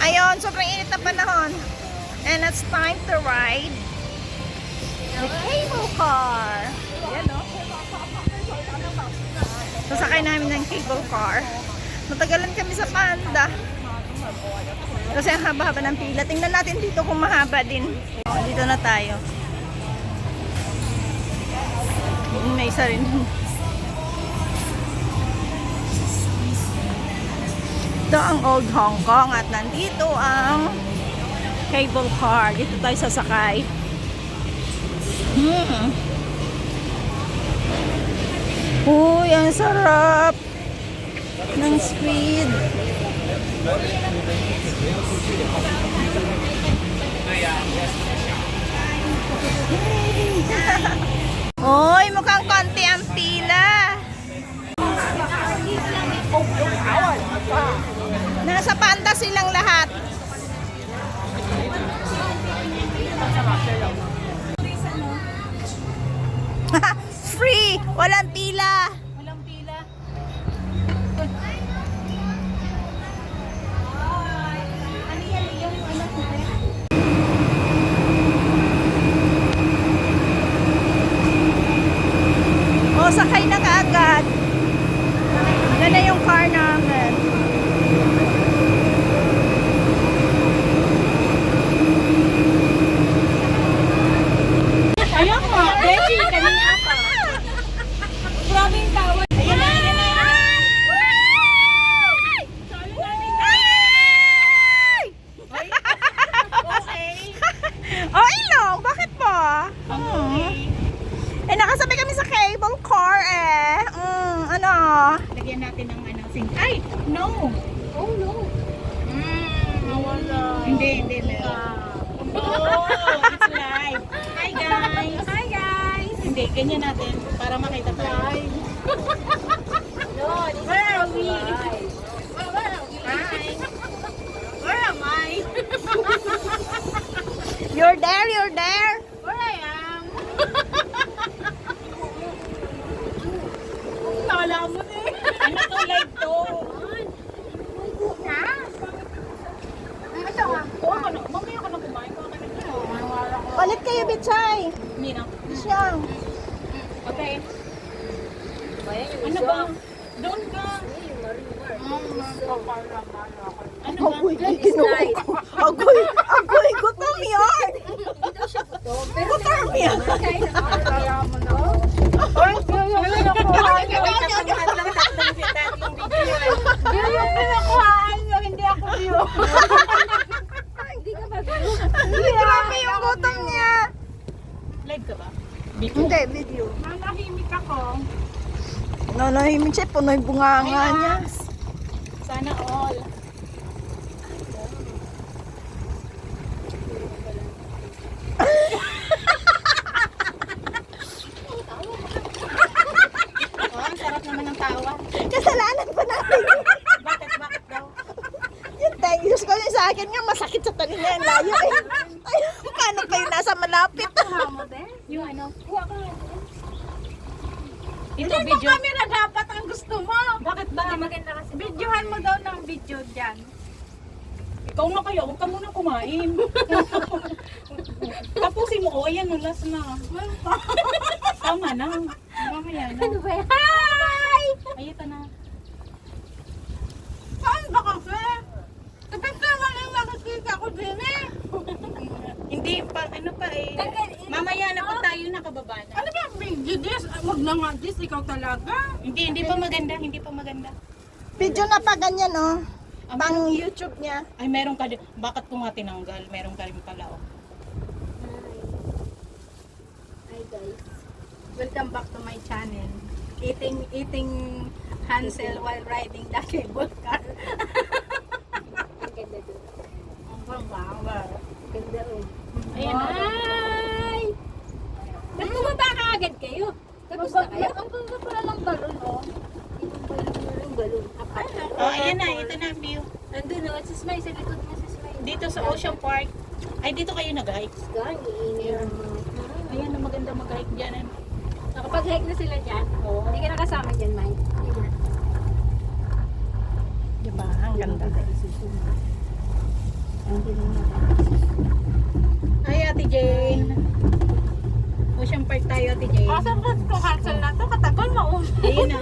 Ayun, sobrang init na panahon. And it's time to ride the cable car. Ayan, no? Sasakay namin ng cable car. Matagalan kami sa Panda. Kasi ang haba-haba ng pila. Tingnan natin dito kung mahaba din. Dito na tayo. May isa rin. Ito ang Old Hong Kong at nandito ang cable car. Dito tayo sasakay. Uy, ang sarap ng speed. Uy, mukhang konti ang pila. Nasa Panda silang lahat. Free! Walang pila! Walang pila. Ano yan? Yung anak mo rin? O, sakay na kaagad. Yan na yung car namin. Ayan mo, Beshi, kanina pa. Grabing tawad. Ayan na, ayan na. Okay. Okay lang, bakit pa? Eh, nakasabay kami sa cable car eh. Ano? Lagyan natin ng sing. Ay, no. Oh, no. Nawala. Hindi meron. Oh, it's live. Hi guys. Hi guys. Hindi, ganyan natin para makita tayo. Where are we? Hi. Where am I? You're there, you're there. Where I am? Nala mo na eh. Ano to, live to? Ha? Ito nga. Oo, ano? Mamaya ka na kumain ko. Palit kayo, Bichay. Hindi na. Siyang. Okay. Ano ba? Doon ka. Ano ba? Agoy, kinuha ko. Agoy, gutom yan. Gutom yan. Yung pinakuhaan nyo, hindi ako view. Grabe yung gutom niya. Live ka ba? Hindi, video. Nanahimik ako. Nanahimik siya, punoy bunganga niya. Sana all. Oh, ang sarap naman ng tawa. Kasalanan pa natin. Bakit daw? Yung thank you ko sa akin nga, masakit sa tanin niya. Ang layo eh. Ay, paano pa yung nasa malapit? Yung ano? Ito video. Camera dapat ang gusto mo. Bakit ba? Maganda kasi. Videohan mo daw ng video dyan. Ikaw na kayo, huwag ka muna kumain. Tapusin mo ko, ayan, last na. Tama na. Mamaya na. Ano ba yan? Hi! Ayita na. Saan ba kasi? Kapag naman yung nakikita ko din eh. Hindi pa, ano pa eh. Mamaya na pa tayo nakababa na. Ano ba video this? Wag na nga this, ikaw talaga. Hindi pa maganda, hindi pa maganda. Video na pa ganyan, oh. Pang YouTube niya. Ay, meron ka din. Bakit ko nga tinanggal? Meron ka rin pala, oh. Hi guys, welcome back to my channel. Eating Hansel while riding the cable car. Ang ganda doon. Ang baba. Ganda, oh. Ayan na. Hi! Nagpumaba ka agad kayo. Tapos na kayo? Ang ganda pala ng balon, oh. Yung balon. Oh, ayan na. Ito na ang view. Nandun, oh. Si Smile, sa likod mo si Smile. Dito sa Ocean Park. Ay, dito kayo nag-hike. Ganyan. Ayan na maganda mag-hike dyan. Nakapag-hike na sila dyan. Oo. Hindi ka nakasama dyan, Mike. Diba? Ang ganda. Ay, Ate Jane. Ocean Park tayo, Ate Jane. Asan ba ko cancel na to? Katagal mauna. Ayun na.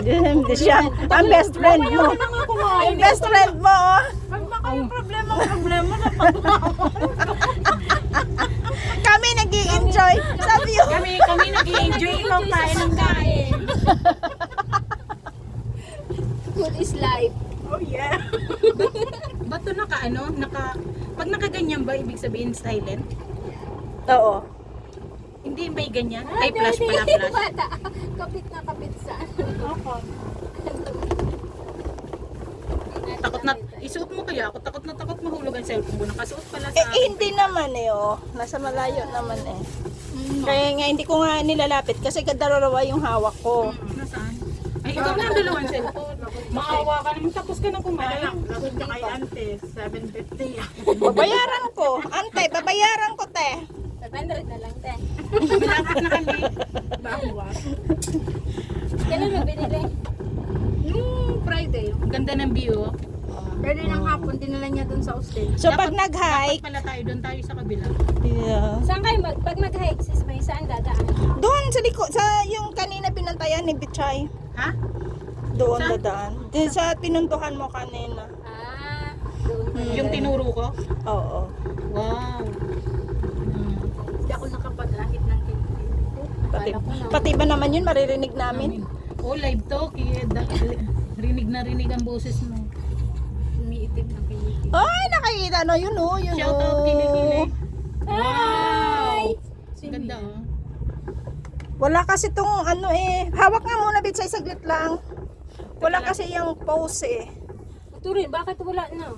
Hindi siya. Ang best friend mo. Ang best friend mo, oh. Pag ba kayong problema na Kami nag-i-enjoy. Sabi yun. Kami nag-i-enjoy ikaw kain ng kain. Food is life. Oh yeah. Ba't to pag nakaganyan ba, ibig sabihin silent? Oo. Hindi may ganyan? Ay, flash pala, flash. Bata. Kapit na kapit sa Takot na, isuot mo kaya ako, takot mahulog ang cellphone mo. Nakasuot pala sa Hindi naman eh, oh. Nasa malayo naman eh. Kaya nga, hindi ko nga nilalapit kasi kadalawa yung hawak ko. Nasaan? Ay, ikaw na ang dalawang cellphone. Maawa ka naman, tapos ka na kumain. Lagot ka kay Ante, 750. Babayaran ko. Antay, babayaran ko, te. 700 na lang, te. Dapat na kami. Bawa. Kailan mo binili? Nung Friday. Ang ganda ng view. Pwede ng hapon, dinala niya dun sa hostel. So, pag Dapat nag-hike, pala tayo, doon tayo sa kabila. yeah. Saan kayo pag mag-hike, sis, may saan dadaan? Doon sa likod, sa yung kanina pinantayan ni Bichay. Ha? Doon Saan? dadaan. Doon sa pinuntuhan mo kanina. Doon na. Yung tinuro ko? Oo. Wow. Hindi ako nakapag-ahit ng Pati ba naman yun, maririnig namin? Oh, live talk. Rinig na rinig ang boses mo. Umiitim na kinitin. Ay, nakikita no, yun oh, yun Shout out, Kili-Kili. Hi! Ganda oh. Wala kasi tong ano eh. Hawak nga muna, Bitsay, saglit lang. Wala kasi yung pose eh. Turin, bakit wala na?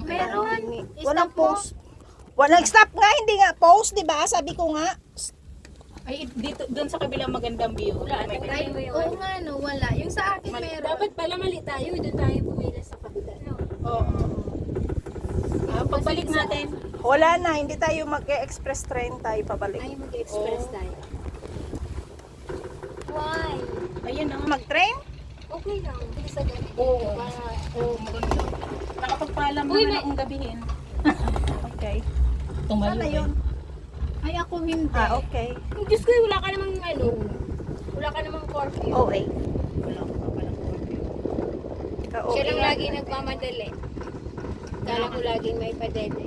Meron. Walang pose. Walang stop nga, hindi nga pose, di ba? Sabi ko nga. Ay, dito, doon sa kabila magandang view. Wala, May nagtry mo yun. Oo nga no, wala. Yung sa akin meron. Dapat pala mali tayo, doon tayo pumila sa kabila. No? Oo. Pagbalik natin. Wala na, hindi tayo mag-express train tayo pabalik. Ay, mag-express tayo. Why? Ayun oh. Mag-train? Okay lang. Bilis agad. Oo. Para, Oo, maganda. Nakapagpaalam Uy, naman may- akong gabihin. Okay. Tumayo Sana eh. yun? Ay ako hindi. Okay. Diyos ko, wala ka namang ano. Wala ka namang curfew. Okay. Wala ko pa palang curfew. Siya lang lagi nagmamadali. Kala ko laging may padede.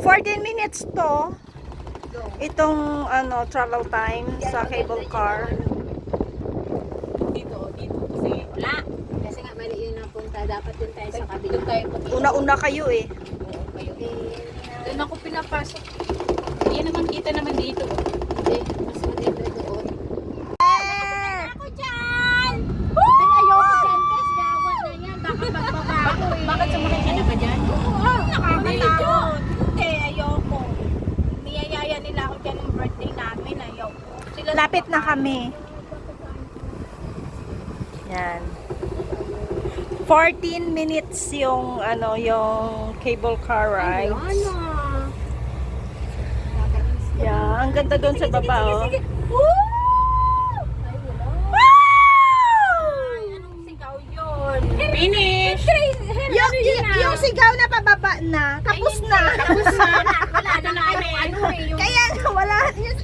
14 minutes to. Itong ano travel time sa cable car. Dito kasi Wala. Kasi nga mali yun ang punta. Dapat dun tayo sa kabila. doon tayo pag Una-una kayo eh. kayo. Doon ako pinapasok. Yan naman kita naman dito. Hindi, mas maganda doon. Ako dyan! Pero ayoko dyan, Tess. Gawa na yan. Baka magbabago eh. Bakit sumakay ka na ba dyan? Oo, nakakatakot. Hindi, ayoko. Niyayaya nila ako dyan ng birthday namin. Ayoko. Sila Lapit na kami. Yan. 14 minutes yung ano yung cable car ride. Ano? Yeah, ang ganda doon sa baba oh. Ay, wala. Ay, anong sigaw yun? Finish! Yung sigaw na pababa na, tapos na. Tapos na. Wala na kami. Ano eh, yung Kaya nga, wala yun.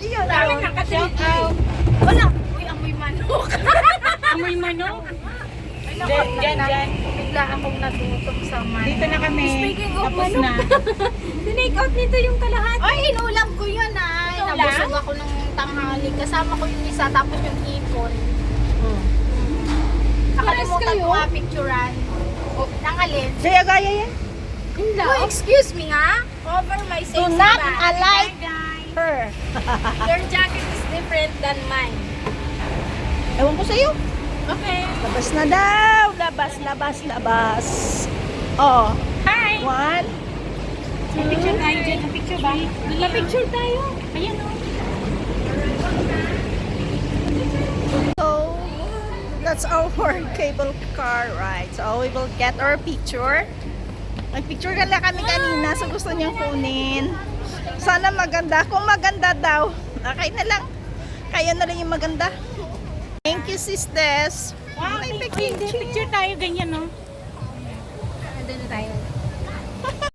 Shout out. wala. Uy, amoy manok. Amoy manok. Dyan. Bigla akong natutok sa manok. Dito na kami. Speaking of Tapos manok. na. Tinake out nito yung kalahati. Ay, inulam ko yun ay. Inulam? Nabusog ako ng tanghali. Kasama ko yung isa, tapos yung ipon. Nakalimutan kayo? ko nga picturean. Nang alin? Jaya gaya yan. Oh, excuse me nga. Over my safety Do not bag. alight her. Your jacket is different than mine. Ewan ko sa'yo. Okay. Labas na daw. Labas. Oh. Hi! One. Picture tayo dyan. Picture ba? Nagpa-picture tayo. Ayan o. So, that's our cable car ride. So, we will get our picture. Nag-picture ka na kami kanina, so gusto niyang kunin. Sana maganda. Kung maganda daw, okay na lang. Kayo na lang yung maganda. Thank you, sisters. Wow, May picture tayo ganyan no. tayo.